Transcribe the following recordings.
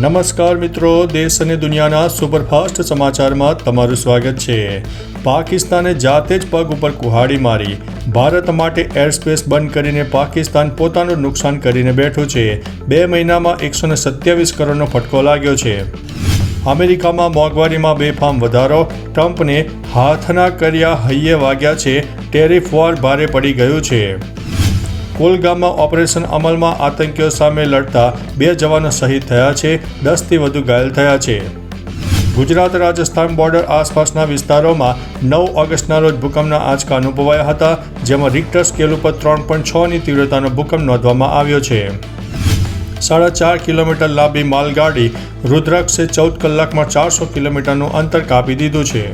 નમસ્કાર મિત્રો, દેશ અને દુનિયાના સુપરફાસ્ટ સમાચારમાં તમારું સ્વાગત છે। પાકિસ્તાને જાતે જ પગ ઉપર કુહાડી મારી। ભારત માટે એરસ્પેસ બંધ કરીને પાકિસ્તાન પોતાનું નુકસાન કરીને બેઠું છે। 2 મહિનામાં 127 કરોડનો ફટકો લાગ્યો છે। અમેરિકામાં મોંઘવારીમાં બેફામ વધારો, ટ્રમ્પને હાથના કર્યા હૈયે વાગ્યા છે। ટેરિફ વોર ભારે પડી ગયું છે। કુલગામમાં ઓપરેશન અમલમાં આતંકીઓ સામે લડતા 2 જવાનો શહીદ થયા છે, 10થી વધુ ઘાયલ થયા છે। ગુજરાત રાજસ્થાન બોર્ડર આસપાસના વિસ્તારોમાં 9 ઓગસ્ટના રોજ ભૂકંપના આંચકા અનુભવાયા હતા, જેમાં રિક્ટર સ્કેલ ઉપર 3.6ની તીવ્રતાનો ભૂકંપ નોંધવામાં આવ્યો છે। 4.5 કિલોમીટર લાંબી માલગાડી રુદ્રાક્ષે 14 કલાકમાં 400 કિલોમીટરનું અંતર કાપી દીધું છે।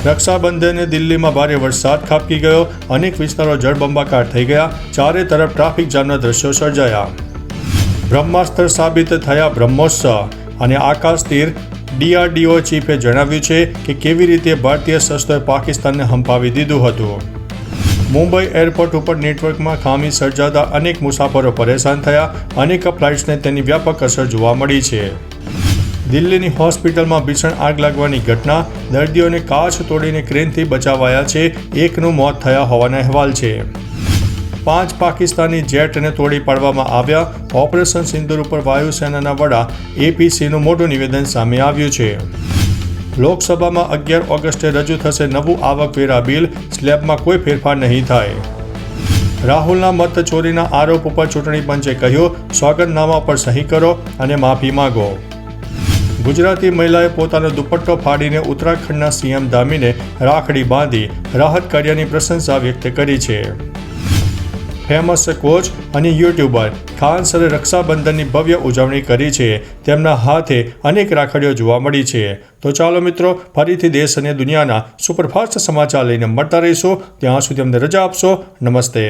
રક્ષાબંધને દિલ્હીમાં ભારે વરસાદ ખાબકી ગયો, અનેક વિસ્તારો જળબંબાકાર થઈ ગયા, ચારે તરફ ટ્રાફિક જામના દ્રશ્યો સર્જાયા। બ્રહ્માસ્ત્ર સાબિત થયા બ્રહ્મોત્સવ અને આકાશ તીર। DRDO ચીફે જણાવ્યું છે કે કેવી રીતે ભારતીય શસ્ત્રોએ પાકિસ્તાનને હંપાવી દીધું હતું। મુંબઈ એરપોર્ટ ઉપર નેટવર્કમાં ખામી સર્જાતા અનેક મુસાફરો પરેશાન થયા, અનેક ફ્લાઇટ્સને તેની વ્યાપક અસર જોવા મળી છે। દિલ્હીની હોસ્પિટલમાં ભીષણ આગ લાગવાની ઘટના, દર્દીઓને કાચ તોડીને ક્રેનથી બચાવાયા છે, 1નું મોત થયા હોવાના અહેવાલ છે। 5 પાકિસ્તાની જેટને તોડી પાડવામાં આવ્યા। ઓપરેશન સિંદૂર ઉપર વાયુસેનાના વડા APCનું મોટું નિવેદન સામે આવ્યું છે। લોકસભામાં 11 ઓગસ્ટે રજૂ થશે નવું આવકવેરા બિલ, સ્લેબમાં કોઈ ફેરફાર નહીં થાય। રાહુલના મત ચોરીના આરોપ ઉપર ચૂંટણી પંચે કહ્યું, સોગંદનામા પર સહી કરો અને માફી માંગો। ગુજરાતી મહિલાએ પોતાનો દુપટ્ટો ફાડીને ઉત્તરાખંડના CM ધામીને રાખડી બાંધી રાહત કાર્યની પ્રશંસા વ્યક્ત કરી છે। ફેમસ કોચ અને યુટ્યુબર ખાન સરે રક્ષાબંધનની ભવ્ય ઉજવણી કરી છે। તેમના હાથે અનેક રાખડીઓ જોવા મળી છે। તો ચાલો મિત્રો, ફરીથી દેશ અને દુનિયાના સુપરફાસ્ટ સમાચાર લઈને મળતા રહીશું। ત્યાં સુધી અમને રજા આપશો। નમસ્તે।